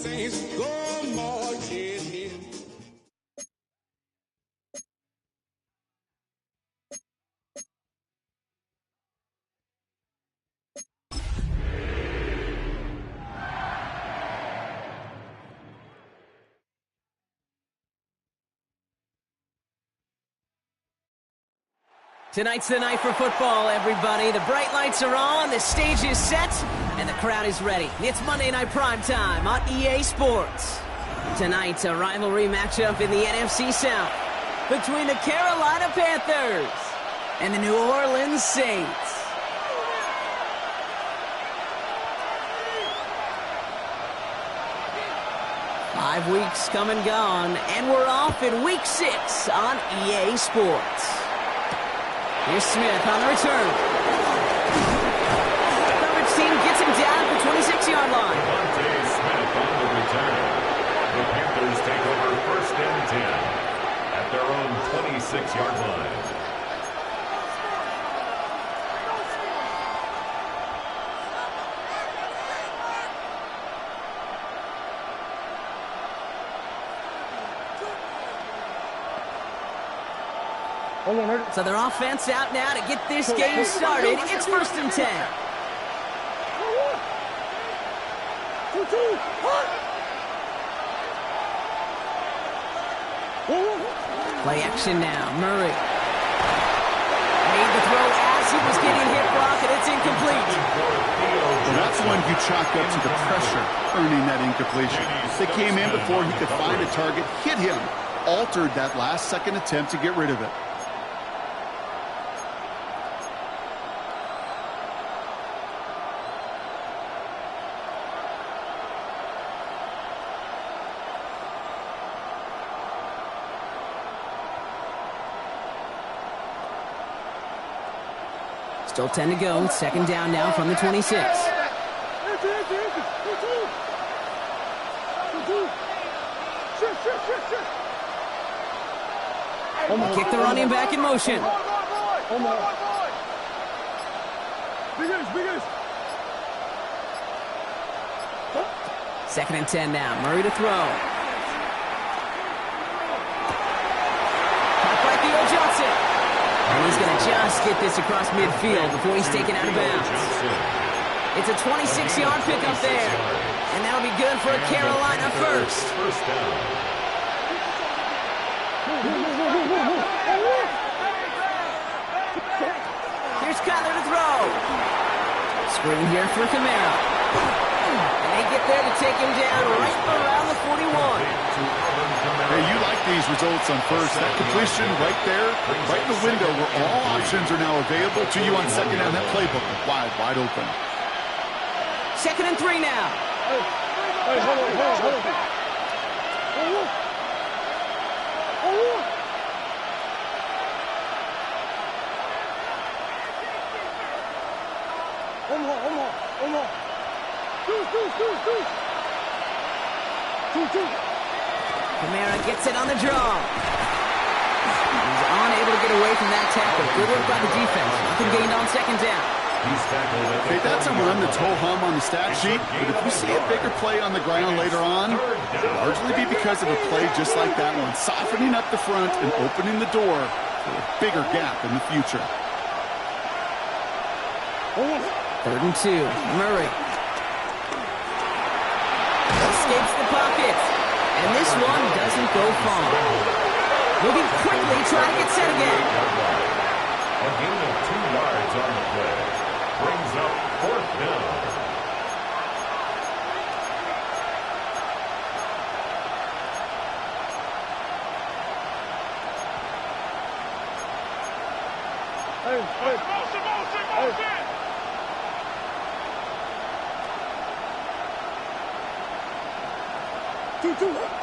Saints go marching in. Tonight's the night for football, everybody. The bright lights are on, the stage is set, and the crowd is ready. It's Monday Night Primetime on EA Sports. Tonight's a rivalry matchup in the NFC South between the Carolina Panthers and the New Orleans Saints. Five weeks come and gone, and we're off in Week 6 on EA Sports. Here's Smith on the return. Coverage team gets him down at the 26-yard line. Devontae Smith on the return. The Panthers take over 1st and 10 at their own 26-yard line. So their offense out now to get this game started. It's 1st and 10. Play action now. Murray made the throw as he was getting hit, Brock, and it's incomplete. Well, that's one you chalk up to the pressure earning that incompletion. They came in before he could find a target, hit him, altered that last-second attempt to get rid of it. Still 10 to go. 2nd down now from the 26. Kick the running back in motion. 2nd and 10 now. Murray to throw. Caught by Theo Johnson. And he's going to just get this across midfield before he's taken out of bounds. It's a 26-yard pickup there. And that'll be good for a Carolina first. First down. Here's Kyler to throw. Screen here for Kamara. And they get there to take him down right around the 41. Hey, you like these results on first. That completion right there, right in the window where all options are now available to you on 2nd down. That playbook wide open. 2nd and 3 now. Hey, hold on. Kamara gets it on the draw. He's unable to get away from that tackle. Good work by the defense. Nothing gained on 2nd down. Okay, that's a run that's ho-hum on the stat sheet, but if we see a bigger play on the ground later on, it'll largely be because of a play just like that one, softening up the front and opening the door for a bigger gap in the future. 3rd and 2. Murray escapes the pocket, and this one doesn't go far. Moving quickly, trying to get set again. A gain of 2 yards on the play. Brings up 4th down.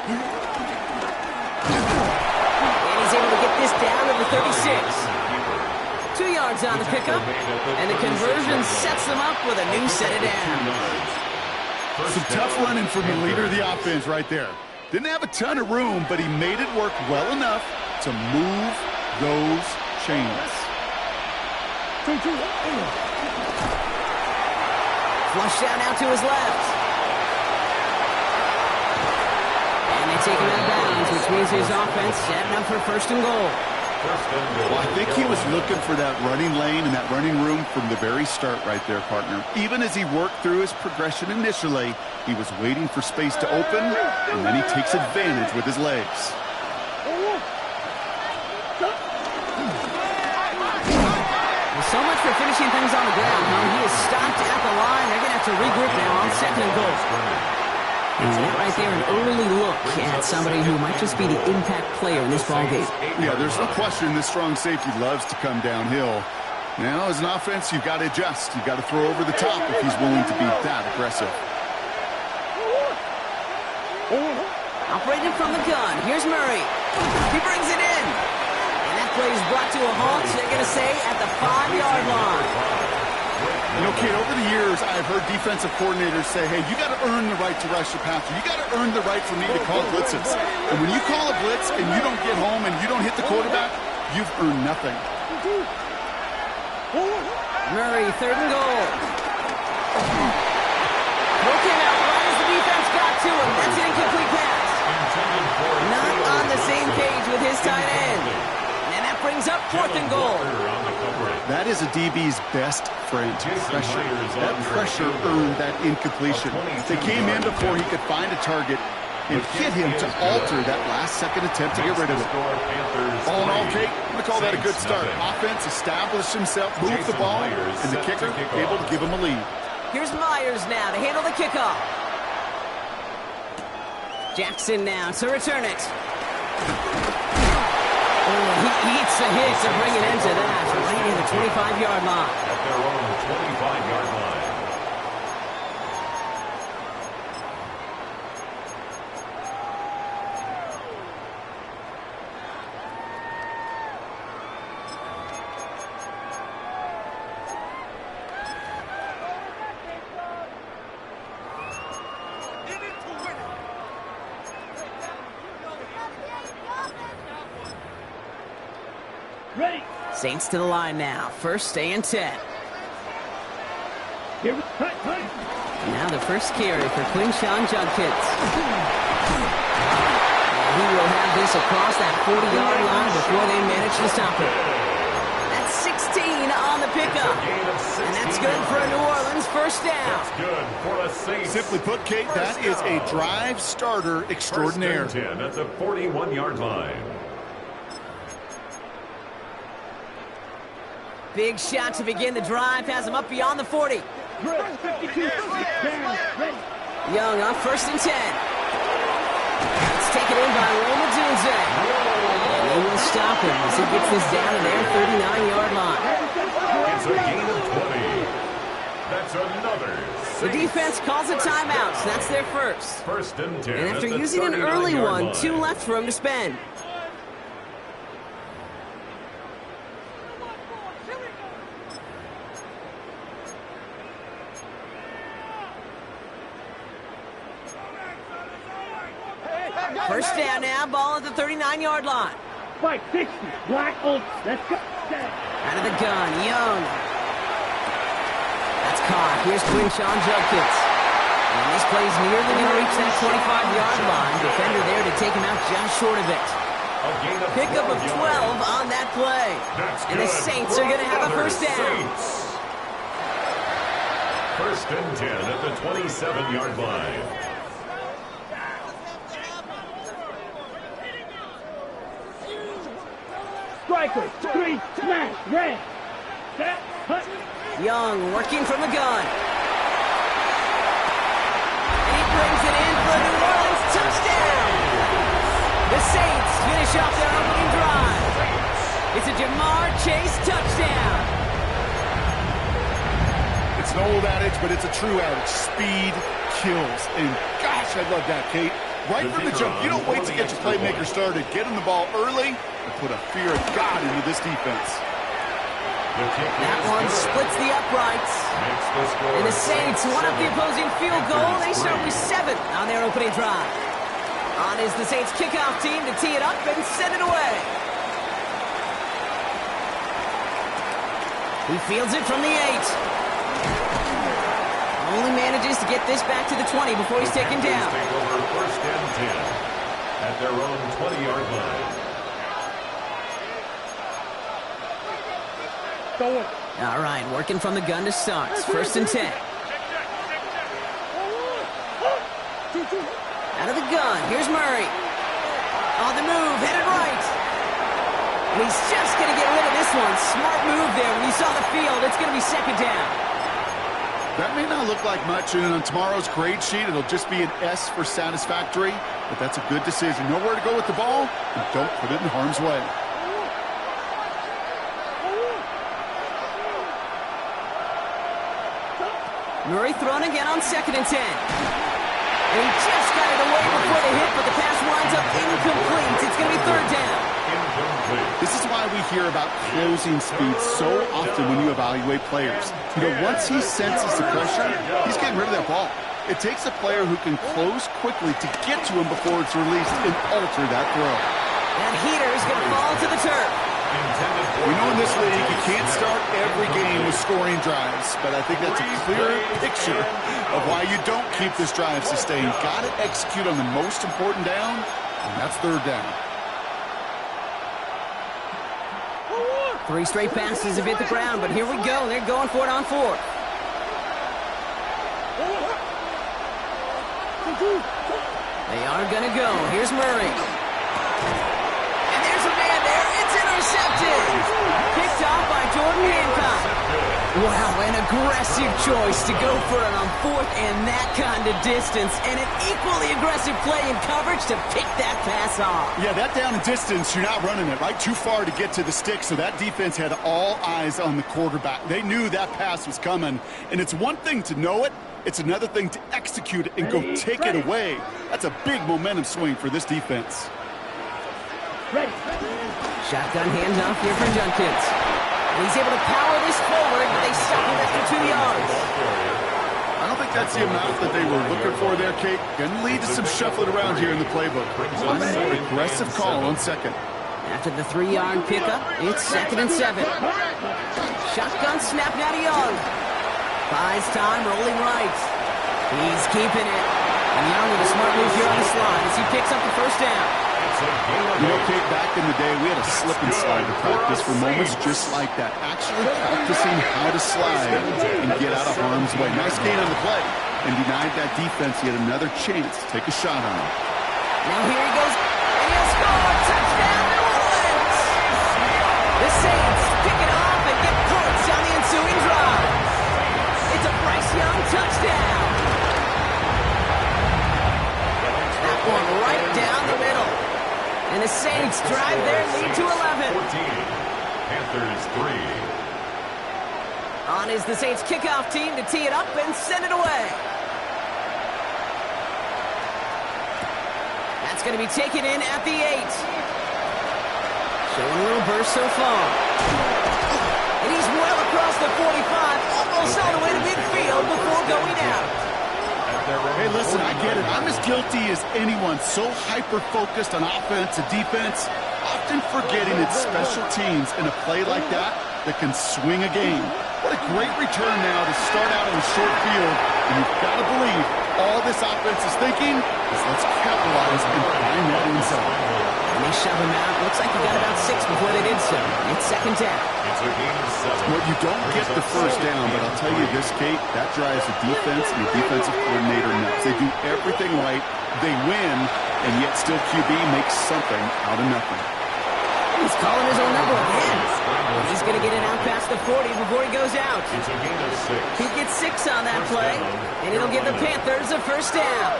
And he's able to get this down to the 36. 2 yards on the pickup, and the conversion sets them up with a new set of downs. Some tough running from the leader of the offense right there. Didn't have a ton of room, but he made it work well enough to move those chains. Flush down out to his left. is his offense setting up for first and goal. Well, I think he was looking for that running lane and that running room from the very start right there, partner. Even as he worked through his progression initially, he was waiting for space to open, and then he takes advantage with his legs. Well, so much for finishing things on the ground, huh? He is stopped at the line. They're going to have to regroup now on second and goal. And that right there, an early look at somebody who might just be the impact player in this ballgame. Yeah, there's no question this strong safety loves to come downhill. Now, as an offense, you've got to adjust. You've got to throw over the top if he's willing to be that aggressive. Operating from the gun, here's Murray. He brings it in. And that play is brought to a halt, they're going to say, at the 5-yard line. You know, Kate, over the years, I've heard defensive coordinators say, hey, you got to earn the right to rush the passer. You got to earn the right for me to call blitzes. And when you call a blitz and you don't get home and you don't hit the quarterback, you've earned nothing. Murray, third and goal. Working out right as the defense got to him. That's an incomplete pass. Not on the same page with his tight end. And that brings up fourth and goal. That is a DB's best friend, pressure. That pressure earned that incompletion. They came in before he could find a target and hit him to alter that last-second attempt to get rid of it. All in all, Kate, I'm going to call that a good start. Offense established himself, moved the ball, and the kicker able to give him a lead. Here's Myers now to handle the kickoff. Jackson now to return it. He eats the hit to bring it into that, right in the 25-yard line. At their own 25-yard line. Ready. Saints to the line now. First and 10. Now the first carry for Quinshawn Judkins. He will have this across that 40-yard line before they manage to stop it. That's 16 on the pickup. And that's good for a New Orleans first down. That's good for a Saints. Simply put, Kate, that is a drive starter extraordinaire. First and 10 at the 41-yard line. Big shot to begin the drive. Has him up beyond the 40. Young on first and 10. It's taken in by Roma Dunze. And they will stop him as he gets this down to their 39-yard line. It's a gain of 20. That's another Saints. The defense calls a timeout, so that's their first. First and 10. And after at the using an early 39-yard one, line. 2 left for him to spend. First down now, ball at the 39-yard line. Spike 60, black old. Let's go. Out of the gun, Young. That's caught. Here's Quinshawn Judkins. And this play's nearly going to reach that 25-yard line. Defender there to take him out just short of it. Pickup of 12 on that play. And the Saints are going to have a first down. Saints. First and 10 at the 27-yard line. Striker, 3, smash, red. Set, hut. Young working from the gun. And he brings it in for a New Orleans touchdown. The Saints finish off their opening drive. It's a Jamar Chase touchdown. It's an old adage, but it's a true adage. Speed kills. And gosh, I love that, Kate. Right from the jump, you don't wait to get your playmaker started. Get him the ball early and put a fear of God into this defense. That one splits the uprights. And the Saints one up the opposing field goal. They start with 7 on their opening drive. On is the Saints kickoff team to tee it up and send it away. He fields it from the 8. Only manages to get this back to the 20 before he's taken down. Take over first and 10 at their own 20-yard All right, working from the gun to start. First and 10. Out of the gun, here's Murray. On the move, headed right. And he's just going to get rid of this one. Smart move there. When he saw the field, it's going to be second down. That may not look like much, and on tomorrow's grade sheet, it'll just be an S for satisfactory, but that's a good decision. Know where to go with the ball, and don't put it in harm's way. Murray thrown again on second and 10. And he just got it away before the hit, but the pass winds up incomplete. It's going to be third down. This is why we hear about closing speed so often when you evaluate players. You know, once he senses the pressure, he's getting rid of that ball. It takes a player who can close quickly to get to him before it's released and alter that throw. That heater is going to fall to the turf. We know in this league you can't start every game with scoring drives, but I think that's a clear picture of why you don't keep this drive sustained. Got to execute on the most important down, and that's third down. 3 straight passes have hit the ground, but here we go. They're going for it on fourth. They are going to go. Here's Murray. And there's a man there. It's intercepted. Picked off by Jordan Hancock. Wow, an aggressive choice to go for it on fourth and that kind of distance. And an equally aggressive play in coverage to pick that pass off. Yeah, that down and distance, you're not running it, right? Too far to get to the stick, so that defense had all eyes on the quarterback. They knew that pass was coming. And it's one thing to know it. It's another thing to execute it and go take it away. That's a big momentum swing for this defense. Shotgun handoff here for Junkins. And he's able to power this forward, but they stop him after 2 yards. I don't think that's the amount that they were looking for there, Kate. Going to lead to some shuffling around here in the playbook. I'm a more aggressive call on second. After the 3-yard pickup, it's second and 7. Shotgun snap now to Young. Buys time, rolling right. He's keeping it. And Young with a smart move here on the slide as he picks up the first down. You know, Kate, back in the day, we had a slip and slide to practice for moments just like that. Actually practicing how to slide and get out of harm's way. Nice gain on the play. And denied that defense yet another chance to take a shot on him. Now here he goes. And he'll score. Touchdown, New Orleans. The Saints pick it off and get points on the ensuing drive. It's a Bryce Young touchdown. That one right down the middle. And the Saints drive their lead to 11. 14. Panthers 3. On is the Saints kickoff team to tee it up and send it away. That's going to be taken in at the 8. Showing a little burst so far. And he's well across the 45, almost all the way to midfield before going out. Hey, listen, I get it. I'm as guilty as anyone. So hyper-focused on offense and defense, often forgetting it's special teams in a play like that can swing a game. What a great return now to start out in the short field. And you've got to believe all this offense is thinking is let's capitalize and find that end zone. And they shove him out. Looks like he got about 6 before they did so. It's second down. It's a gain of 7. Well, you don't get the first down, but I'll tell you this, Kate, that drives the defense and the defensive coordinator nuts. They do everything right, they win, and yet still QB makes something out of nothing. He's calling his own number again. He's going to get it out past the 40 before he goes out. It's a gain of 6. He gets 6 on that play, and it'll give the Panthers a first down.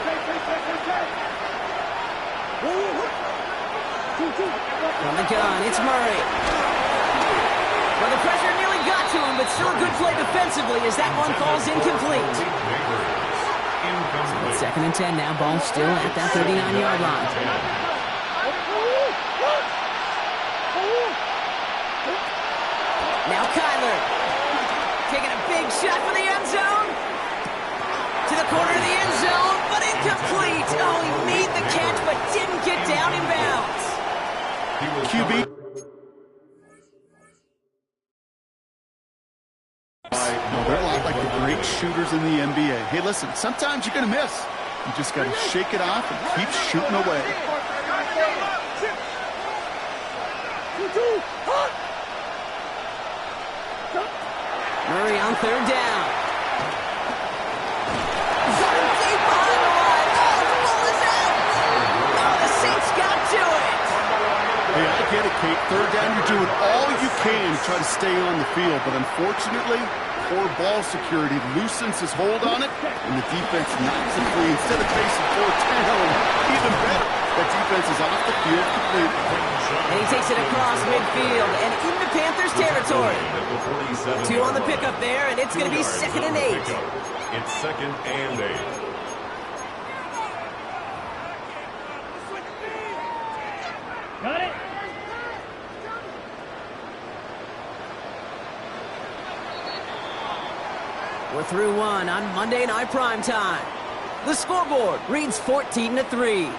From the gun, it's Murray. Well, the pressure nearly got to him, but still a good play defensively as that one falls incomplete. It's second and 10 now. Ball still at that 39-yard line. Now Kyler taking a big shot for the end zone. To the corner of the end zone, but incomplete. Oh, he made the catch, but didn't get down in bounds. QB. They're a lot like the great shooters in the NBA. Hey, listen, sometimes you're going to miss. You just got to shake it off and keep shooting away. Murray on third down. Deep behind the line. Oh, the ball is out. Oh, the Saints got to it. Hey, I get it, Kate. Third down, you're doing all you can to try to stay on the field. But unfortunately, poor ball security loosens his hold on it, and the defense knocks it free. Instead of chasing fourth down, even better, that defense is off the field completely. And he takes it across midfield and into Panthers territory. 2 on the pickup there, and it's going to be 2nd and 8. It's 2nd and 8. Got it? We're through 1 on Monday Night Primetime. The scoreboard reads 14-3.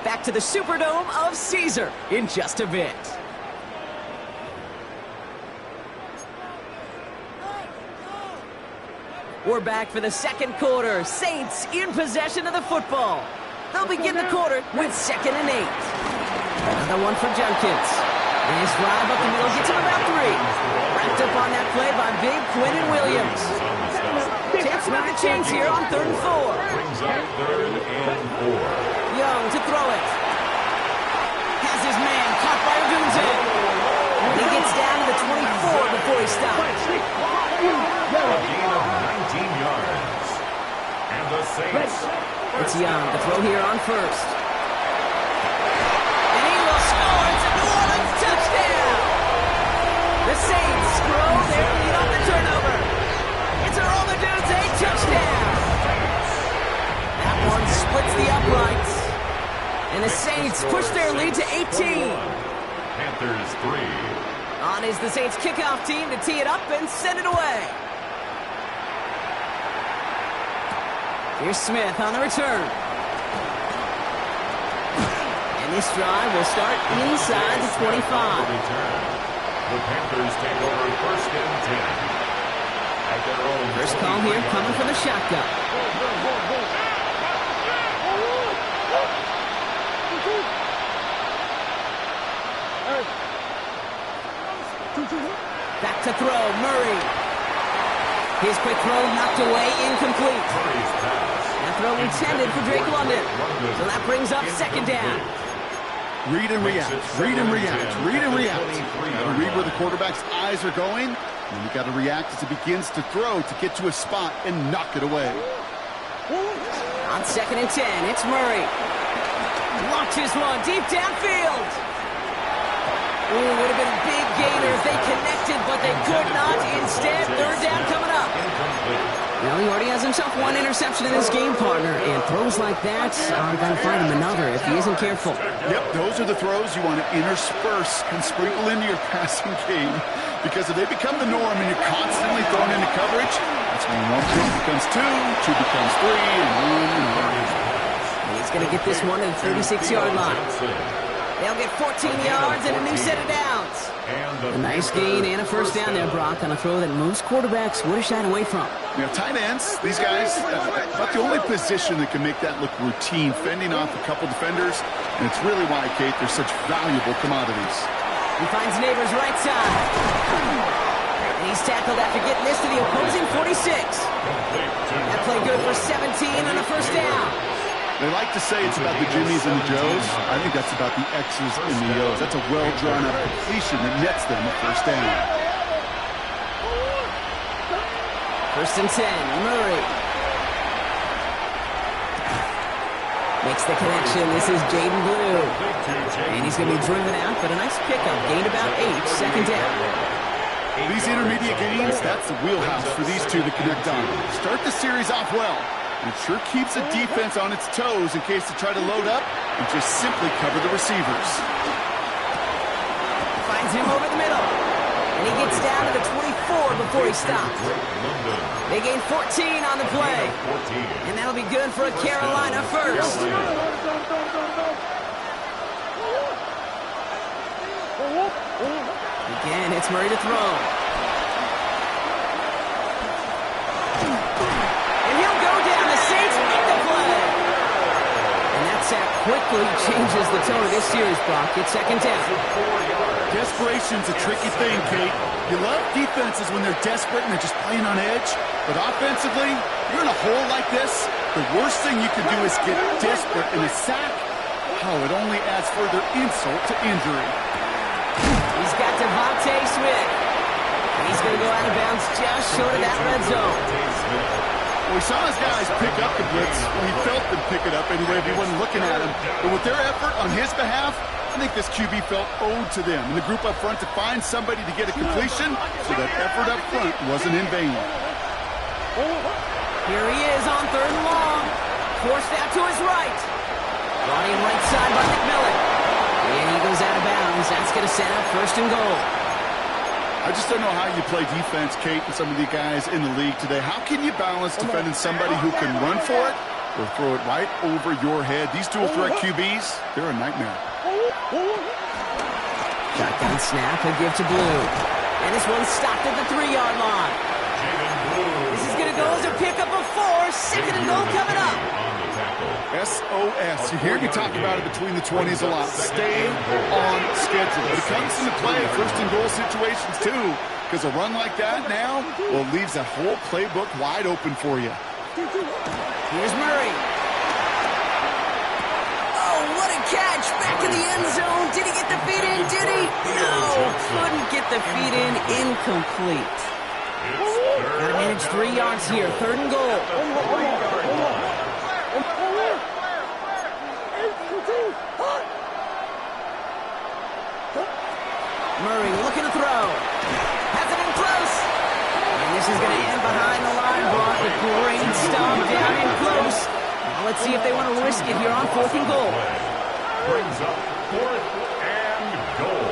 Back to the Superdome of Caesar in just a bit. We're back for the second quarter. Saints in possession of the football. They'll begin the quarter with 2nd and 8. Another one for Junkins. Nice drive up the middle, gets him about 3. Wrapped up on that play by big Quinnen Williams. Chance to move the chains here on 3rd and 4. Brings up 3rd and 4. Young to throw it. Has his man caught by Odunze. And he gets down to the 24 before he stops. A gain of 19 yards. And the Saints. It's Young to throw here on 1st. And he will score. It's a New Orleans touchdown. The Saints grow their lead on the turnover. It's a Rome Odunze touchdown. That one splits the uprights. And the Saints push their lead to 18. Panthers 3. On is the Saints kickoff team to tee it up and send it away. Here's Smith on the return. And this drive will start inside the 25. The Panthers take over 1st and 10. At their own First call here coming from the shotgun. Back to throw, Murray. His quick throw knocked away, incomplete. That throw intended for Drake London. So that brings up 2nd down. Read and react, read and react, read and react. Got to read where the quarterback's eyes are going, and you got to react as he begins to throw to get to a spot and knock it away. On 2nd and 10, it's Murray. Launches one deep downfield. Ooh, would have been a big gainer if they connected, but they could not. Instead, 3rd down coming up. Well, he already has himself 1 interception in his game, partner, and throws like that are going to find him another if he isn't careful. Yep, those are the throws you want to intersperse and sprinkle into your passing game, because if they become the norm and you're constantly thrown into coverage, that's when 1 becomes 2, 2 becomes 3, and 1. And he's going to get this one to the 36-yard line. They'll get 14 yards and a new set of downs. A nice gain and a 1st down there, Brock, on a throw that most quarterbacks would have shied away from. You know, tight ends, these guys, about the only position that can make that look routine, fending off a couple defenders, and it's really why, Kate, they're such valuable commodities. He finds Neighbors right side. And he's tackled after getting this to the opposing 46. That play good for 17 and a 1st down. They like to say it's about the Jimmies and the Joes. I think that's about the X's and the O's. That's a well-drawn-up completion that nets them a 1st down. 1st and 10, Murray. Makes the connection. This is Jaden Blue. And he's going to be driven out, but a nice pickup. Gained about 8, 2nd down. These intermediate gains, that's the wheelhouse for these two to connect on. Start the series off well. It sure keeps the defense on its toes in case they try to load up and just simply cover the receivers. Finds him over the middle. And he gets down to the 24 before he stops. They gain 14 on the play. And that'll be good for a Carolina 1st. Again, it's Murray to throw. And he'll go down. The Saints make the play. And that sack quickly changes the tone of this series, Brock. It's second down. Desperation's a tricky thing, Kate. You love defenses when they're desperate and they're just playing on edge. But offensively, you're in a hole like this, the worst thing you can do is get desperate in a sack. Oh, it only adds further insult to injury. He's got Devontae Smith. And he's going to go out of bounds just short of that red zone. Well, we saw his guys pick up the blitz. Well, he felt them pick it up anyway if he wasn't looking at him. But with their effort on his behalf, I think this QB felt owed to them and the group up front to find somebody to get a completion so that effort up front wasn't in vain. Here he is on third and long. Forced out to his right. Brought in right side by McMillan. And he goes out of bounds. That's going to set up first and goal. I just don't know how you play defense, Kate, and some of the guys in the league today. How can you balance defending somebody who can run for it or throw it right over your head? These dual threat QBs, they're a nightmare. Shotgun snap, he'll give to Blue. And this one's stopped at the 3-yard line. This is going to go as a pickup of 4. Second and goal coming up. SOS. You hear me talk about it between the 20s a lot. Stay on schedule. But it comes into play at first and goal situations too. Because a run like that now, well, leaves that whole playbook wide open for you. Here's Murray. Oh, what a catch. Back in the end zone. Did he get the feet in? Did he? No. Couldn't get the feet in. Incomplete. Got to manage 3 yards here. Third and goal. Murray looking to throw. Has it in close. And this is going to end behind the line. Brock, a great stomp down in close. Now let's see if they want to risk it here on fourth and goal. Brings up fourth and goal.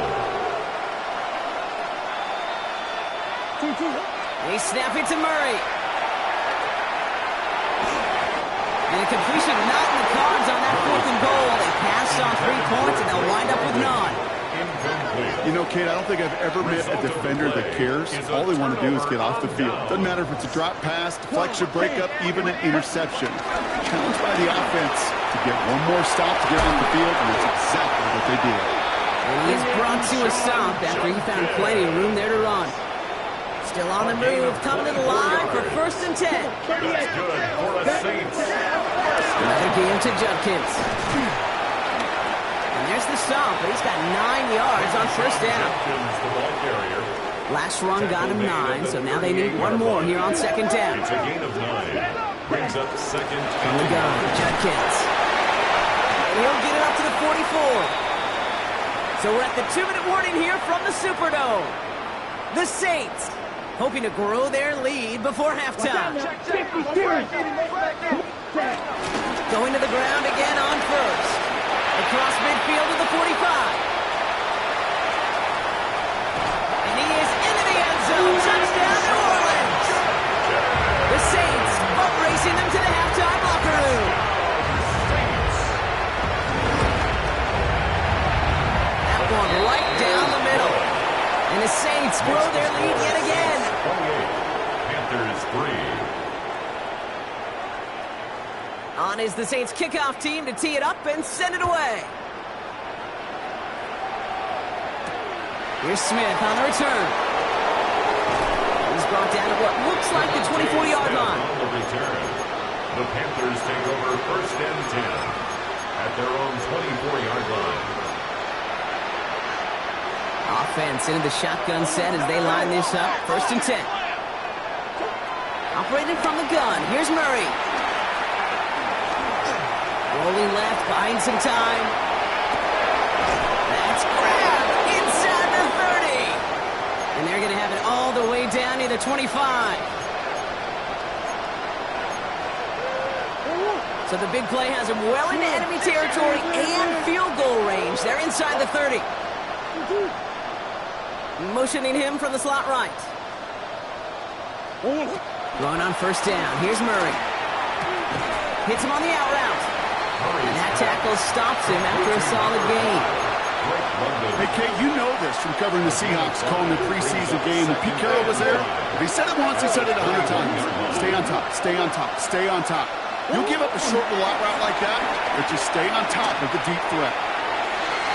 They snap it to Murray. And a completion not in the cards on that fourth and goal. They passed on 3 points and they'll wind up with none. You know, Kate, I don't think I've ever met a defender that cares. All they want to do is get off the field. Doesn't matter if it's a drop pass, deflection, breakup, even an interception. Challenged by the offense to get one more stop to get on the field, and that's exactly what they did. And he is brought to a stop after he found plenty of room there to run. Still on the move, coming to the line for first and 10. That's good for the Saints. Another game to Judkins. And there's the stop, but he's got 9 yards on first down. Last run got him 9, so now they need one more here on second down. It's a gain of 9. Brings up second Here we go, Judkins. And he'll get it up to the 44. So we're at the 2-minute warning here from the Superdome. The Saints hoping to grow their lead before halftime. Going to the ground again on first. Across midfield to the 45. And he is into the end zone. Touchdown, New Orleans. The Saints boat racing them to the halftime locker room. That one right down the middle. And the Saints grow their lead yet again. 28. Panthers 3. On is the Saints kickoff team to tee it up and send it away. Here's Smith on the return. He's brought down at what looks like the 24-yard line. On the return, the Panthers take over first and 10 at their own 24-yard line. Offense into the shotgun set as they line this up. First and 10. Operating from the gun. Here's Murray. Rolling left, buying some time. That's grabbed inside the 30. And they're going to have it all the way down near the 25. So the big play has them well into enemy territory and field goal range. They're inside the 30. Motioning him from the slot right. Going on first down. Here's Murray. Hits him on the out route. And that tackle stops him after a solid gain. Hey, Kate, you know this from covering the Seahawks, calling the preseason game. When Pete Carroll was there, if he said it once, he said it 100 times. Stay on top, stay on top, stay on top. You'll give up a short little out route like that, but just stay on top of the deep threat.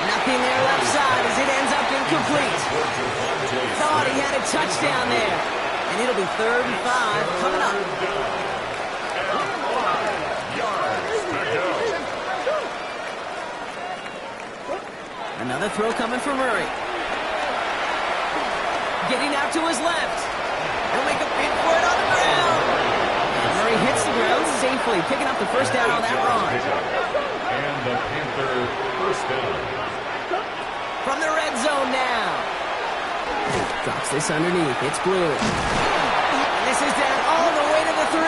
Nothing there left side as it ends up incomplete. Thought he had a touchdown there. And it'll be 3rd and 5 coming up. Another throw coming from Murray. Getting out to his left. He'll make a bid for it on the ground. Murray hits the ground safely, picking up the first down on that run. And the Panther first down. From the red zone now. Drops this underneath. It's Blue. And this is down all the way to the 3.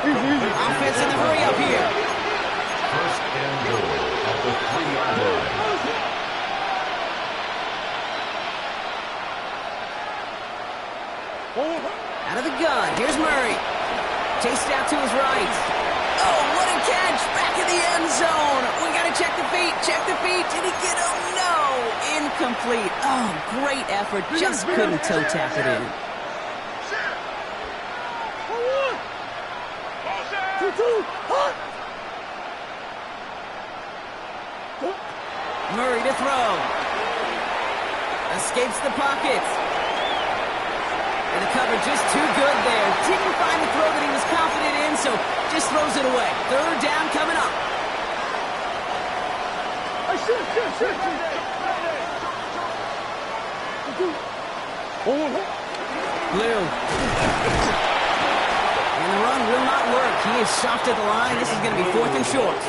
Offense in the hurry up here. First and goal at the 3-yard line. Out of the gun. Here's Murray. Chased out to his right. Oh, what a catch. Back in the end zone. We got to check the feet. Check the feet. Did he get him? No. Incomplete. Oh, great effort. Just couldn't toe tap it in. Murray to throw. Escapes the pocket. And the cover just too good there. Didn't find the throw that he was confident in, so just throws it away. 3rd down coming up. Blue. And the run will not work. He is soft at the line. This is going to be 4th and short.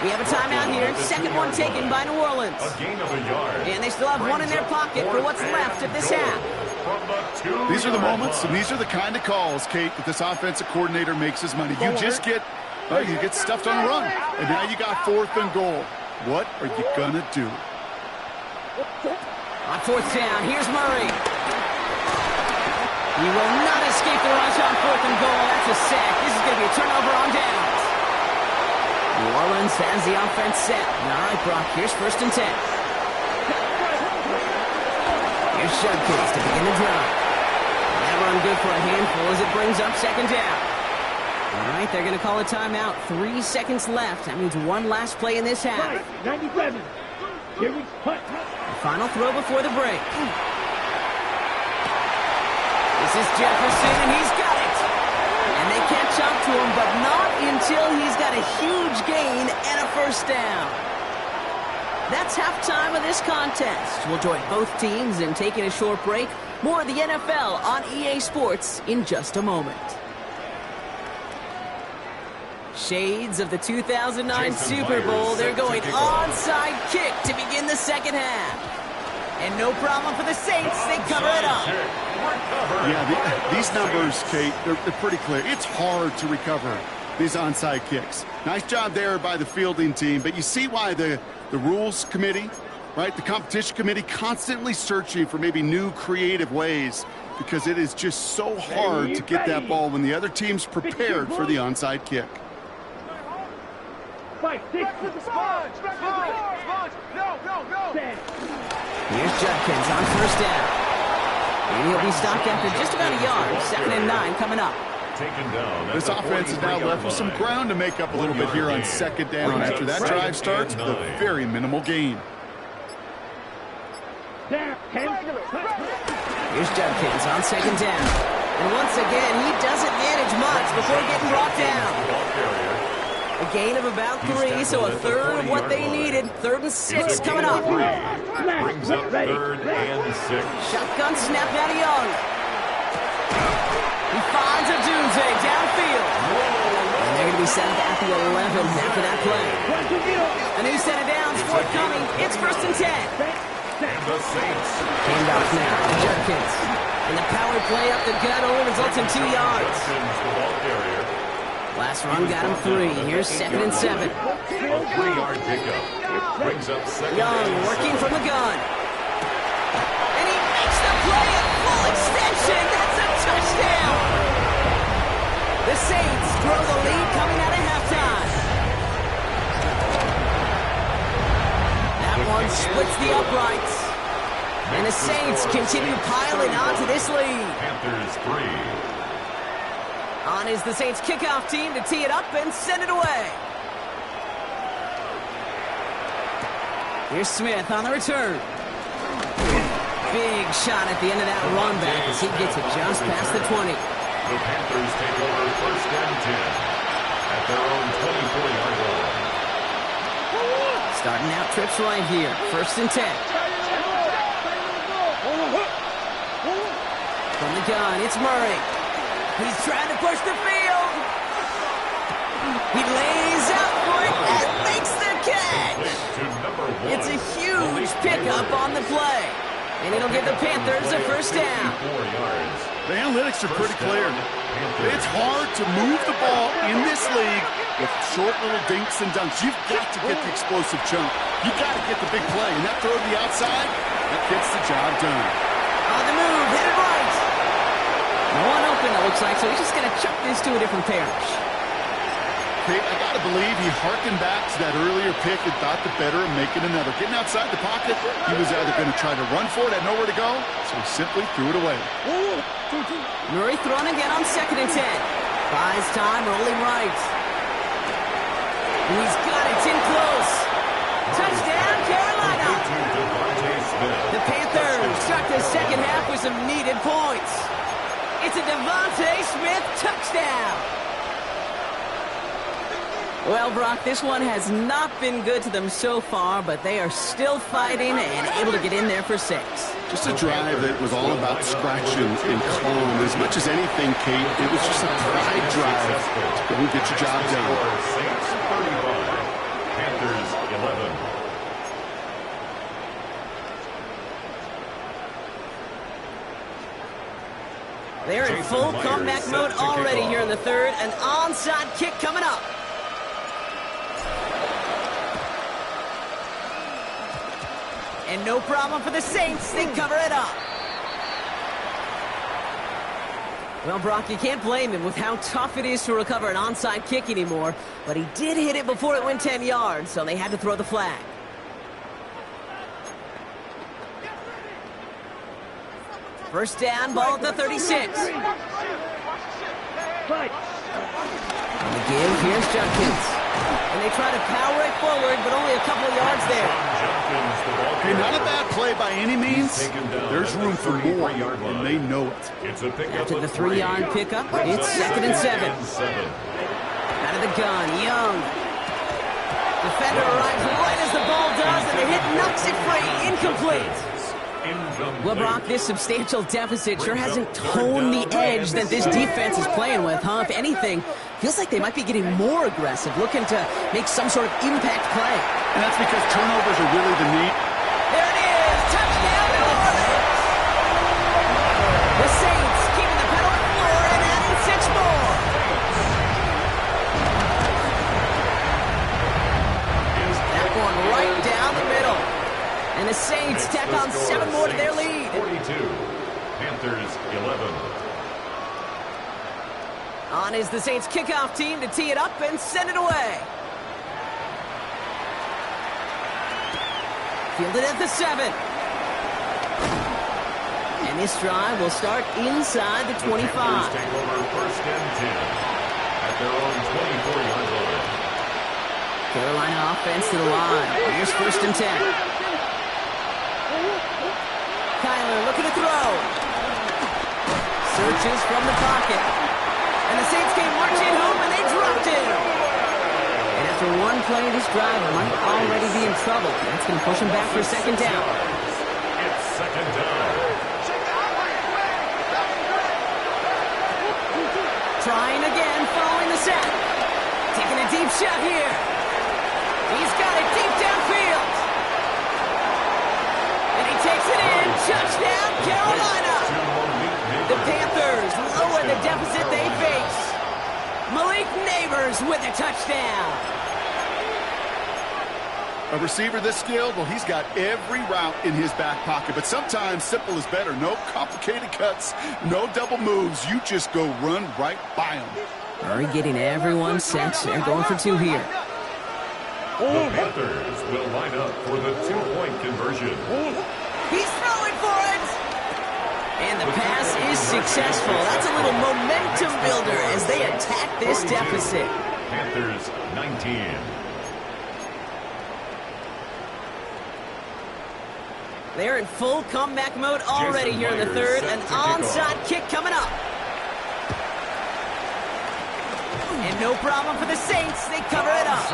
We have a timeout here. Second one taken by New Orleans. A gain of a yard. And they still have one in their pocket for what's left of this half. These are the moments, and these are the kind of calls, Kate, that this offensive coordinator makes his money. You just get stuffed on the run, and now you got 4th and goal. What are you going to do? On 4th down, here's Murray. He will not escape the rush on 4th and goal. That's a sack. This is going to be a turnover on downs. New Orleans has the offense set. All right, Brock, here's 1st and 10. Here's Judkins to begin the drive. That run good for a handful as it brings up 2nd down. All right, they're going to call a timeout. 3 seconds left. That means one last play in this half. 97. Here we punt. The final throw before the break. This is Jefferson, and he's got it. And they catch up to him, but not until he's got a huge gain and a 1st down. That's halftime of this contest. We'll join both teams in taking a short break. More of the NFL on EA Sports in just a moment. Shades of the 2009 Super Bowl. They're going onside kick to begin the second half. And no problem for the Saints. They cover it up. Yeah, these numbers, Kate, they're pretty clear. It's hard to recover these onside kicks. Nice job there by the fielding team, but you see why the rules committee, right, the competition committee constantly searching for maybe new creative ways, because it is just so hard to get that ball when the other team's prepared for the onside kick. Here's Judkins on 1st down. And he'll be stopped after just about a yard. 2nd and 9 coming up. Taken down. This offense is now left with some ground to make up a little bit here on 2nd down. After that drive starts with a very minimal gain. Here's Judkins on 2nd down. And once again, he doesn't manage much before getting brought down. A gain of about 3, so a 1/3 of what they needed. 3rd and 6 coming up. Brings up 3rd and 6. Shotgun snap out of Young. He finds a Dunze downfield. And they're going to be set up at the 11 after that play. A new set of downs forthcoming. It's 1st and 10. And the Saints. Handoff now to Judkins. And the power play up the gut only results in 2 yards. Last run got him 3. Here's 2nd and 7. A 3-yard pickup. Brings up 2nd Young and working from the gun. And he makes the play at full extension. That's a touchdown. The Saints throw the lead coming out of halftime. That one splits the uprights. And the Saints continue piling onto this lead. Panthers 3. On is the Saints kickoff team to tee it up and send it away. Here's Smith on the return. Big shot at the end of that run back as he gets it just past the 20. The Panthers take over first and 10 at their own 24-yard line. Starting out trips right here. First and 10. From the gun, it's Murray. He's trying to push the field. He lays out for it and makes the catch. It's a huge pickup on the play. And it'll give the Panthers a first down. The analytics are pretty clear. It's hard to move the ball in this league with short little dinks and dunks. You've got to get the explosive chunk. You've got to get the big play. And that throw to the outside, that gets the job done. On the move, headed right. No one open, it looks like, so he's just going to chuck this to a different parish. I got to believe he harkened back to that earlier pick and thought the better of making another. Getting outside the pocket, he was either going to try to run for it, had nowhere to go, so he simply threw it away. Murray throwing again on second and 10. Buys time, rolling right. He's got it, it's in close. Touchdown, Carolina. The Panthers start the second half with some needed points. It's a Devontae Smith touchdown. Well, Brock, this one has not been good to them so far, but they are still fighting and able to get in there for 6. Just a drive that was all about scratching and clawing. As much as anything, Kate, it was just a pride drive to go and get your job done. Saints 35, Panthers 11. They're in full comeback mode already here in the third. An onside kick coming up. And no problem for the Saints. They cover it up. Well, Brock, you can't blame him with how tough it is to recover an onside kick anymore. But he did hit it before it went 10 yards, so they had to throw the flag. First down, ball at the 36. On the give, here's Junkins. And they try to power it forward, but only a couple of yards there. Okay, not a bad play by any means. There's room for more, and they know it. After the 3-yard pickup, it's second and 7. Out of the gun, Young. Defender arrives right as the ball does, and the hit knocks it free. Incomplete. Well, Brock, this substantial deficit sure hasn't toned the edge that this defense is playing with, huh? If anything, feels like they might be getting more aggressive, looking to make some sort of impact play. And that's because turnovers are really the need. There it is! Touchdown, New Orleans! The Saints keeping the pedal on the floor and adding 6 more. That one right down the middle. And the Saints tack on 7 more to their lead. 42, Panthers 11. On is the Saints kickoff team to tee it up and send it away. Fielded at the 7. And this drive will start inside the 25. The Panthers take over first and 10 at their own 24-yard line. Carolina offense to the line. Here's first and 10. Kyler looking to throw. Searches from the pocket. And the Saints came marching home and they dropped him. And after one play, this driver might already be in trouble. That's going to push him back for second down. It's second down. Trying again, following the sack. Taking a deep shot here. He's got it deep downfield. And he takes it in. Touchdown, Carolina. The Panthers lower the deficit they face. Malik Neighbors with a touchdown. A receiver this skilled, well, he's got every route in his back pocket. But sometimes simple is better. No complicated cuts, no double moves. You just go run right by them. Murray getting everyone set. They're going for 2 here. The Panthers will line up for the 2-point conversion. He's throwing for it. And the pass is successful. That's a little momentum builder as they attack this deficit. Panthers 19. They're in full comeback mode already here in the third. An onside kick coming up. And no problem for the Saints. They cover it up.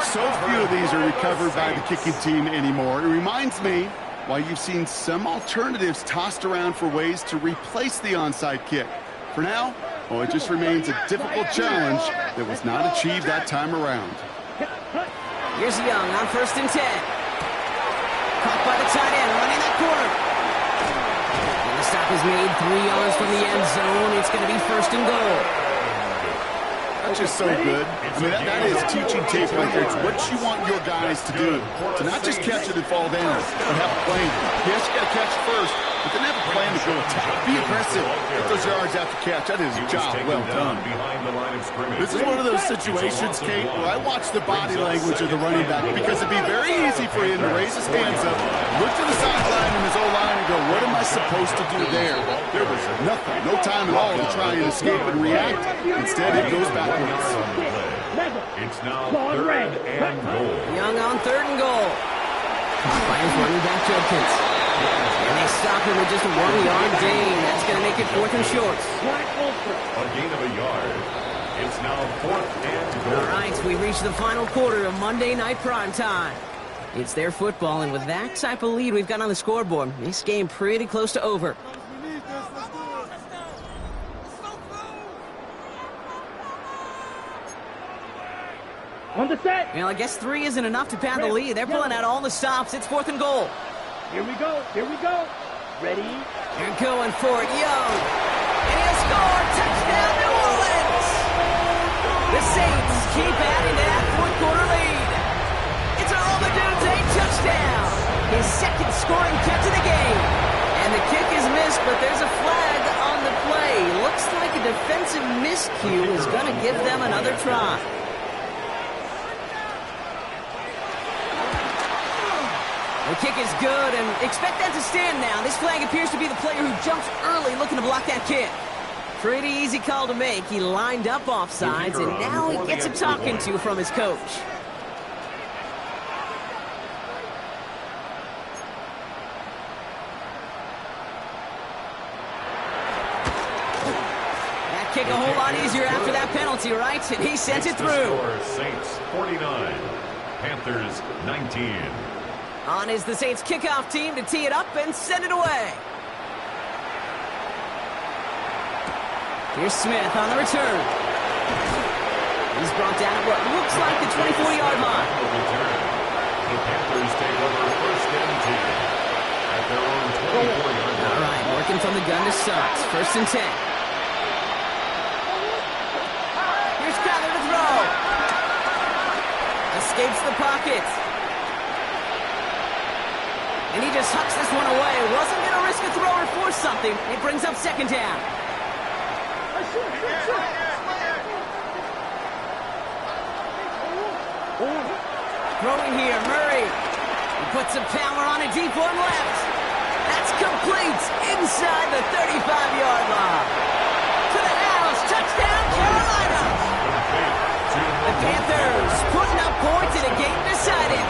So few of these are recovered by the kicking team anymore. It reminds me why you've seen some alternatives tossed around for ways to replace the onside kick. For now, well, it just remains a difficult challenge that was not achieved that time around. Here's Young on 1st and 10. Caught by the tight end, running that corner. And the stop is made 3 yards from the end zone. It's going to be 1st and goal. That's just so good. I mean, that is teaching tape right there. It's what you want your guys to do. To not just catch it and fall down, but have a plan. Yes, you got to catch it first, but then have a plan to go attack. Be aggressive. Get those yards after catch. That is a job well done. This is one of those situations, Kate, where I watch the body language of the running back because it'd be very easy for him to raise his hands up, look to the sideline and his O-line and go, what am I supposed to do there? There was nothing, no time at all to try and escape and react. Instead, it goes backwards. It's now 3rd and goal. Young on 3rd and goal. Lions running back Judkins. And they stop him with just a 1-yard gain. That's going to make it 4th and short. A gain of a yard. It's now 4th and goal. All right, we reach the final quarter of Monday Night Primetime. It's their football, and with that type of lead we've got on the scoreboard, this game pretty close to over. On the set. Well, I guess 3 isn't enough to pad the lead. They're pulling out all the stops. It's 4th and goal. Here we go. Here we go. Ready? They're going for it. Young. And he'll score. Touchdown, New Orleans. The Saints keep adding to that 4th quarter lead. It's a Oladunze touchdown. His 2nd scoring catch of the game. And the kick is missed, but there's a flag on the play. Looks like a defensive miscue is going to give them another try. The kick is good, and expect that to stand now. This flag appears to be the player who jumps early looking to block that kick. Pretty easy call to make. He lined up offsides, and now he gets a talking to from his coach. That kick a whole lot easier after that penalty, right? And he sent it through. Saints 49, Panthers 19. On is the Saints kickoff team to tee it up and send it away. Here's Smith on the return. He's brought down at what looks like the 24-yard line. The Panthers take over 1st and 10 at their own 24-yard line. All right, working from the gun to start. 1st and 10. Here's Kyler to throw. Escapes the pocket. And he just hucks this one away. Wasn't going to risk a throw or force something. It brings up 2nd down. Throwing here, Murray. He puts some power on it, deep one left. That's complete inside the 35-yard line. To the house, touchdown, Carolina. The Panthers putting up points in a game decided.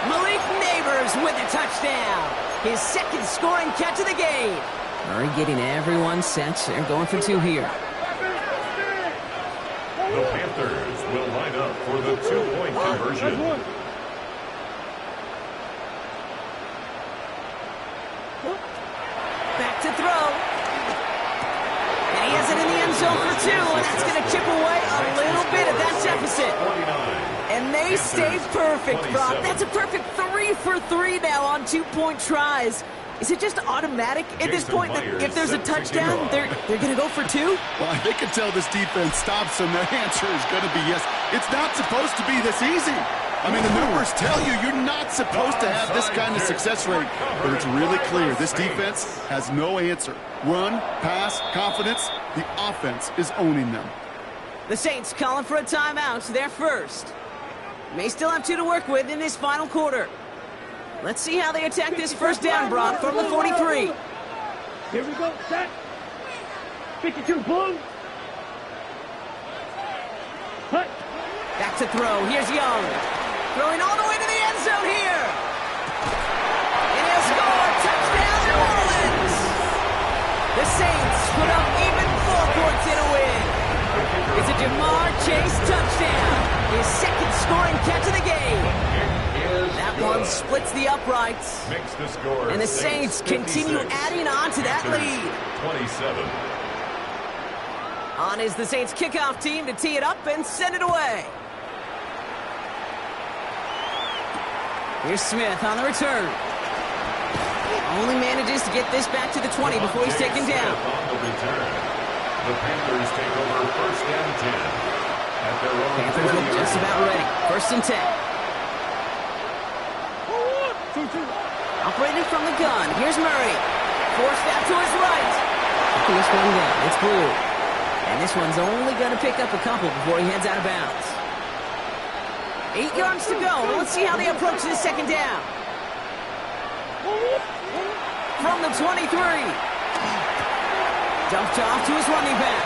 Malik Neighbors with a touchdown. His 2nd scoring catch of the game. Murray getting everyone set. They're going for 2 here. The Panthers will line up for the 2-point conversion. Back to throw. And he has it in the end zone for 2, and that's going to chip away a little bit of that deficit. And they stay perfect, Brock. That's a perfect 3 for 3 now on 2-point tries. Is it just automatic at this point that if there's a touchdown, they're going to go for 2? Well, they can tell this defense stops them. Their answer is going to be yes. It's not supposed to be this easy. I mean, the numbers tell you you're not supposed to have this kind of success rate. But it's really clear this defense has no answer. Run, pass, confidence. The offense is owning them. The Saints calling for a timeout. They're first. May still have 2 to work with in this final quarter. Let's see how they attack this 1st down, Brock, from the 43. Here we go. Set. 52, blue. Hut. Back to throw. Here's Young. Throwing all the way to the end zone here. And he'll score. Touchdown, New Orleans. The Saints put up even 4 points in a win. It's a Jamar Chase touchdown. His second scoring catch of the game. That one splits the uprights. Makes the score. And the Saints continue adding on to that lead. 27. On is the Saints kickoff team to tee it up and send it away. Here's Smith on the return. Only manages to get this back to the 20 before he's taken down. On the return. The Panthers take over first and 10. At their own Panthers look just about ready. First and 10. Operated from the gun. Here's Murray. Forced out to his right. Taking this one down. It's blue. And this one's only going to pick up a couple before he heads out of bounds. 8 yards to go. Let's see how they approach this second down. From the 23. Dumped off to his running back.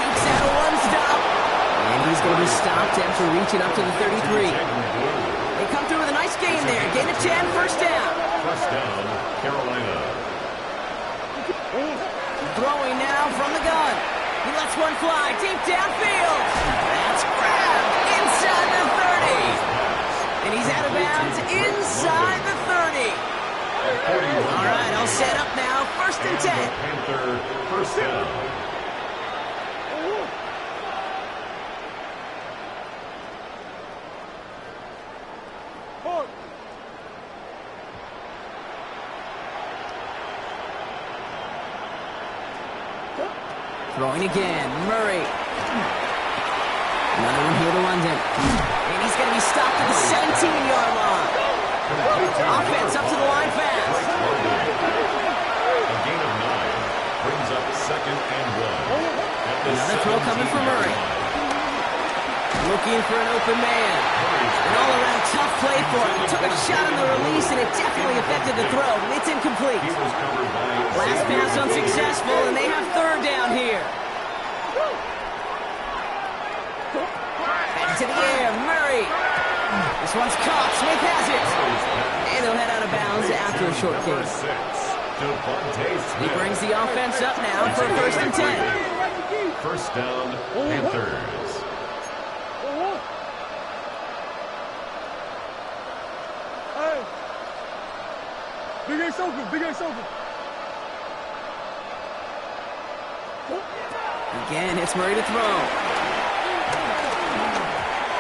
Takes out a one stop. And he's going to be stopped after reaching up to the 33. They come through with a nice gain there. Gain of 10, first down. First down, Carolina. Throwing now from the gun. He lets one fly deep downfield. That's grabbed inside the 30. And he's out of bounds inside the 30. All right, all set up now. First and 10. Panther, first down. Throwing again. Murray. Another one here to London. And he's going to be stopped at the 17-yard line. Offense up to the line fast. A gain of 9 brings up second and 1. Another throw coming from Murray. Looking for an open man. An all-around tough play for him. He took a shot on the release, and it definitely affected the throw, but it's incomplete. Last pass unsuccessful, and they have third down here. Back to the air, Murray. This one's caught. Smith has it. And he'll head out of bounds after a short gain. He brings the offense up now for first and 10. First down, Panthers. Big Ace open, Big Ace open. Again, it's Murray to throw.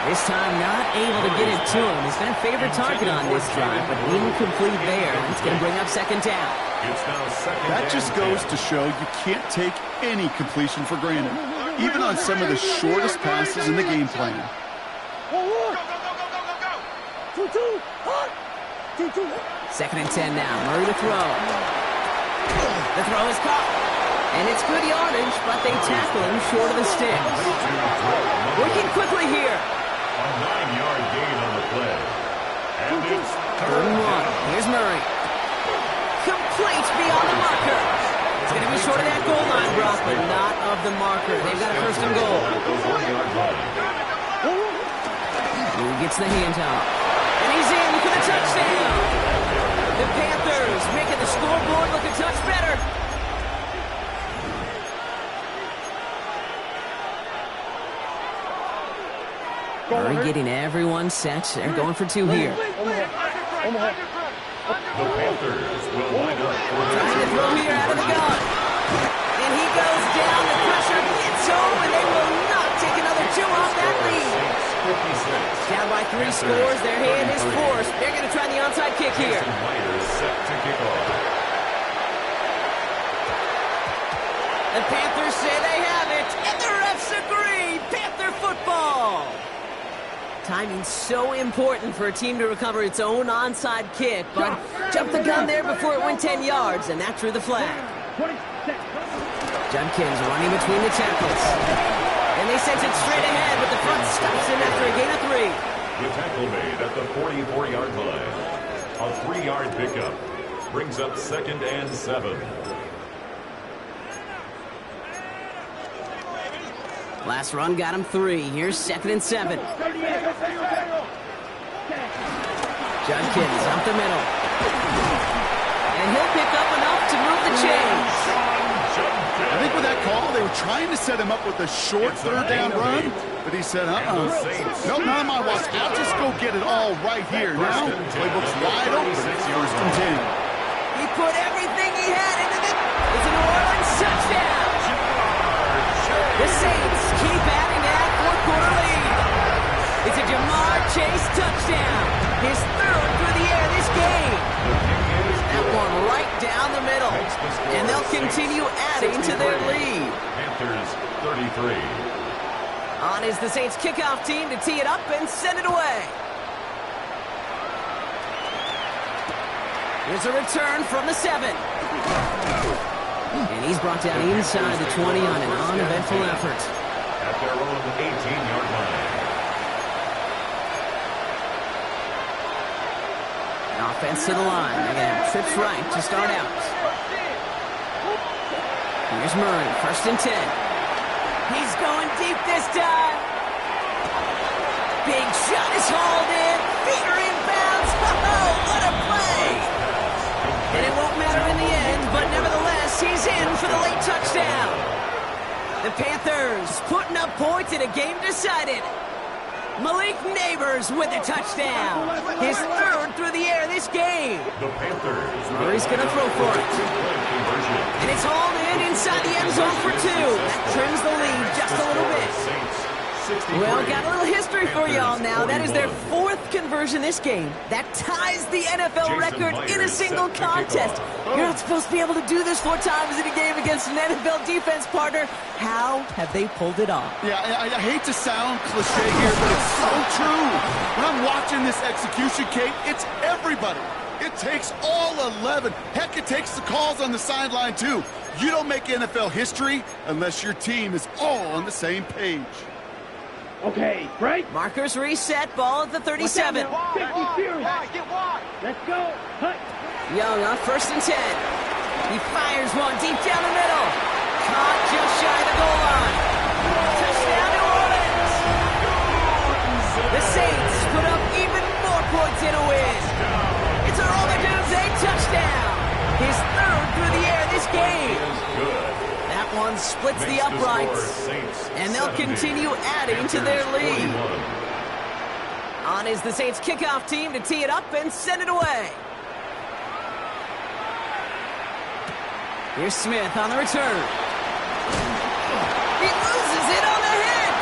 This time not able to get it to him. He's been a favorite target on this drive, but incomplete there. It's going to bring up second down. It's now second That and just 10. goes to show you can't take any completion for granted, even on some of the shortest passes in the game plan. Go. 2-2. Hot. 2-2. Second and 10 now. Murray to throw. The throw is caught. And it's good yardage, but they tackle him short of the sticks. Working quickly here. A 9-yard gain on the play. And it's Third and 1. Here's Murray. Complete beyond the marker. It's going to be short of that goal line, Brock, but not of the marker. They've got a first and goal. Who gets the handoff? And he's in for the touchdown. The Panthers making the scoreboard look a touch better. Murray getting everyone set. They're going for 2 here. The Panthers will line up for Trying to throw here out of the gun. And he goes down. The pressure gets home, and they will not take another 2 off that lead. 56. Down by 3 scores. Their hand is forced. They're going to try the onside kick here. Myers set to kick off. The Panthers say they have it, and the refs agree. Panther football. Timing's so important for a team to recover its own onside kick, but jumped the gun there before it went 10 yards, and that drew the flag. Judkins running between the tackles. And they sent it straight ahead, but the front stops him after a gain of 3. The tackle made at the 44-yard line. A 3-yard pickup brings up second and 7. Last run got him 3. Here's 2nd and 7. Judkins up the middle. And he'll pick up enough to move the chains. I think with that call, they were trying to set him up with a short third down run, but he said, nope, not on my watch. I'll just go get it all right here. Now, playbook's wide open. It's 1st and 10. He put everything he had into the... It's a New Orleans touchdown. The Saints keep adding to that fourth-quarter lead. It's a Jamar Chase touchdown. His 3rd through the air this game. That one right down the middle. And they'll continue adding to their lead. Panthers 33. On is the Saints kickoff team to tee it up and send it away. Here's a return from the 7. And he's brought down inside the 20 on an uneventful effort. At their own 18-yard line. Offense to the line. They're going to have trips right to start out. Here's Murray, 1st and 10. He's going deep this time. Big shot is hauled in. Feet are inbounds. Oh, what a play. And it won't matter in the end, but nevertheless, he's in for the late touchdown. The Panthers putting up points in a game decided. Malik Neighbors with a touchdown. His 3rd through the air this game. The Panthers. Murray's going to throw for it. And it's hauled in inside the end zone for 2. That trims the lead just a little bit. Well, got a little history for y'all now. That is their 4th conversion this game. That ties the NFL record in a single contest. You're not supposed to be able to do this 4 times in a game against an NFL defense partner. How have they pulled it off? Yeah, I hate to sound cliche here, but it's so true. When I'm watching this execution, Kate, it's everybody. It takes all 11. Heck, it takes the calls on the sideline, too. You don't make NFL history unless your team is all on the same page. Okay, break. Markers reset, ball at the 37. Let's go. Hut. Young on 1st and 10. He fires one deep down the middle. Caught just shy of the goal line. Touchdown, New Orleans. The Saints put up even more points in a win. It's a Romaduze touchdown. His 3rd through the air this game. That one splits the uprights. And they'll continue adding to their lead. On is the Saints kickoff team to tee it up and send it away. Here's Smith on the return. He loses it on the hit.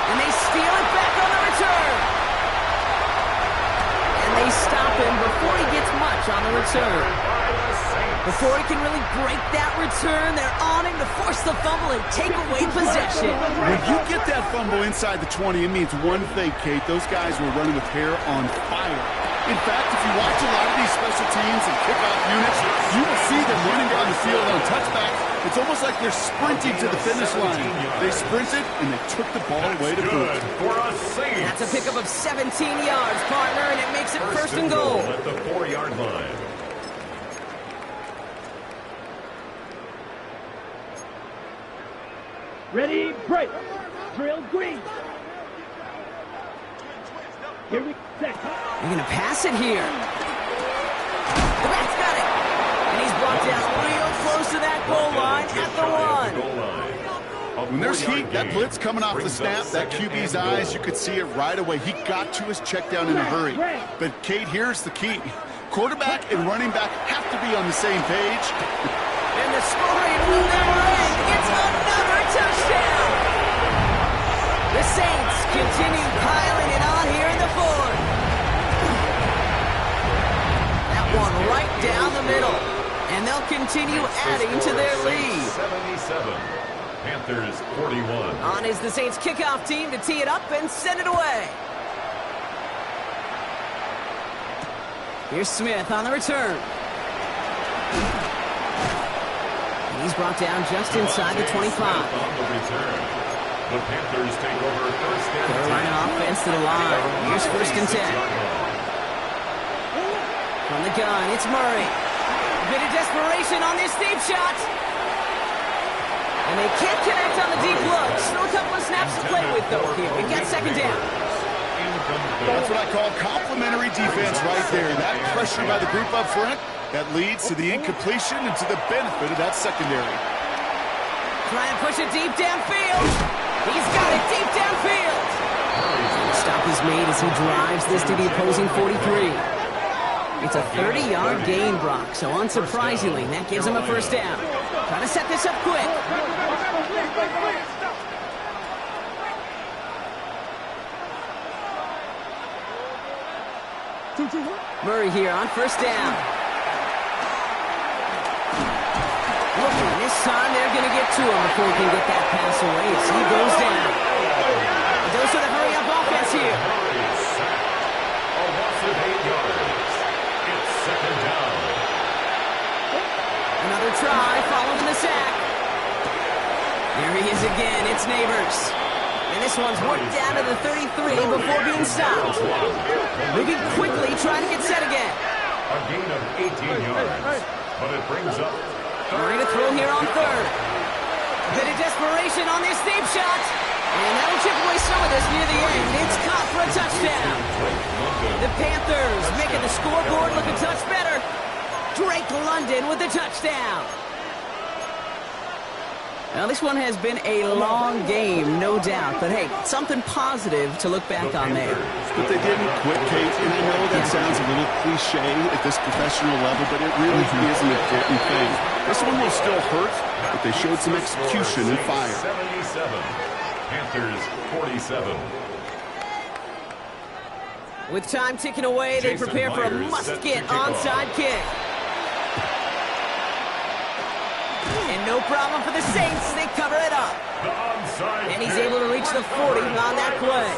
And they steal it back on the return. And they stop him before he gets much on the return. Before he can really break that return, they're on him to force the fumble and take away possession. When you get that fumble inside the 20, it means one thing, Kate. Those guys were running with hair on fire. In fact, if you watch a lot of these special teams and kickoff units, you will see them running down the field on touchbacks. It's almost like they're sprinting to the finish line. They sprinted, and they took the ball away to boot. That's a pickup of 17 yards, partner, and it makes it 1st and goal. At the 4-yard line. Ready, break. Drill green. Here we set. They're going to pass it here. The back's got it. And he's brought down real close to that goal line at the 1. When there's heat, that blitz coming off the snap, that QB's eyes, you could see it right away. He got to his check down in a hurry. But, Kate, here's the key. Quarterback and running back have to be on the same page. And the scoring will never end. It's another touchdown. The Saints continue piling it on here in the 4th. That one right down the middle. And they'll continue adding to their lead. 77. Panthers 41. On is the Saints kickoff team to tee it up and send it away. Here's Smith on the return. And he's brought down just inside the 25. On the return. The Panthers take over 1st and 10. Carolina offense to the line. Here's 1st and 10. From the gun, it's Murray. A bit of desperation on this deep shot. And they can't connect on the deep look. Still a couple of snaps to play with, though, here. We've got second down. That's what I call complimentary defense right there. That pressure by the group up front, that leads to the incompletion and to the benefit of that secondary. Try and push it deep downfield. He's got it deep downfield. Stop is made as he drives this to the opposing 43. It's a 30-yard gain, Brock, so unsurprisingly, that gives him a first down. Trying to set this up quick. Murray here on first down. Looking, this time they're going to get to him before he can get that pass away as he goes down. Those are the hurry-up offense here. A loss of 8 yards. It's second down. Another try following the sack. Here he is again. It's Neighbors. And this one's worked down to the 33 before being stopped. Moving quickly, trying to get set again. A gain of 18 yards. But it brings up Murray to throw here on third. A bit of desperation on this deep shot. And that'll chip away some of this near the end. It's caught for a touchdown. The Panthers making the scoreboard look a touch better. Drake London with the touchdown. Now, this one has been a long game, no doubt. But, hey, something positive to look back on there. But they didn't quit, Kate, and I know that sounds a little cliche at this professional level, but it really is an important thing. This one will still hurt, but they showed some execution and fire. 77. Panthers 47. With time ticking away, they prepare for a must-get onside kick. And no problem for the Saints. They cover it up. And he's able to reach the 40 on that play.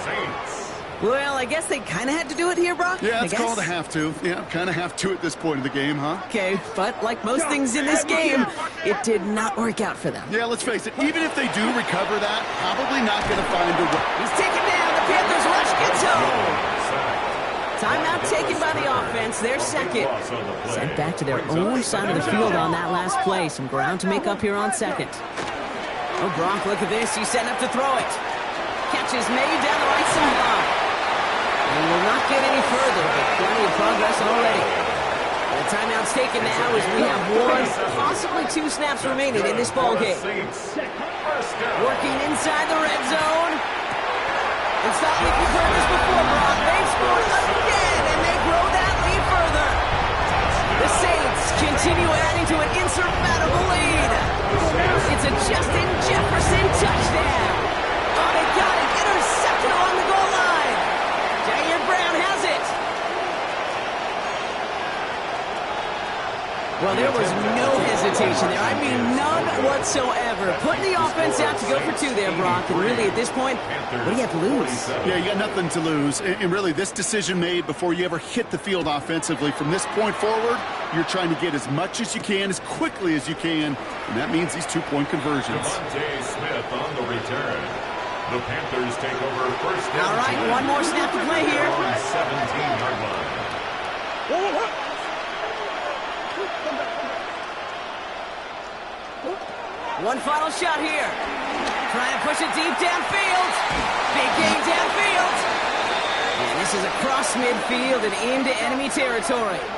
Well, I guess they kind of had to do it here, Brock. Yeah, it's called a have to. Yeah, kind of have to at this point of the game, huh? Okay, but like most things in this game, it did not work out for them. Yeah, let's face it. Even if they do recover that, probably not going to find a way. He's taken down. The Panthers rush gets home. Timeout taken by the offense. Their second. Sent back to their own side of the field on that last play. Some ground to make up here on second. Oh, Gronk, look at this. He's setting up to throw it. Catch is made down the right side. And will not get any further, but plenty of progress already. The timeout's taken now as we have one, possibly two snaps remaining in this ball game. Working inside the red zone. And stop me if you've heard this before, Brock. They've scored again, and they grow that lead further. The Saints continue adding to an insurmountable lead. It's a Justin Jefferson touchdown. Oh, they got it. Intercepted along the goal line. Jair Brown has it. Well, there was no hesitation there. I mean, none whatsoever. Putting the offense out to go for two there, Brock. And really, at this point, what do you have to lose? Yeah, you got nothing to lose. And really, this decision made before you ever hit the field offensively. From this point forward, you're trying to get as much as you can, as quickly as you can. And that means these two-point conversions. Devontae Smith on the return. The Panthers take over first down. All right, one more snap to play here. On 17-yard line. One final shot here. Trying to push it deep downfield. Big game downfield. And this is across midfield and into enemy territory.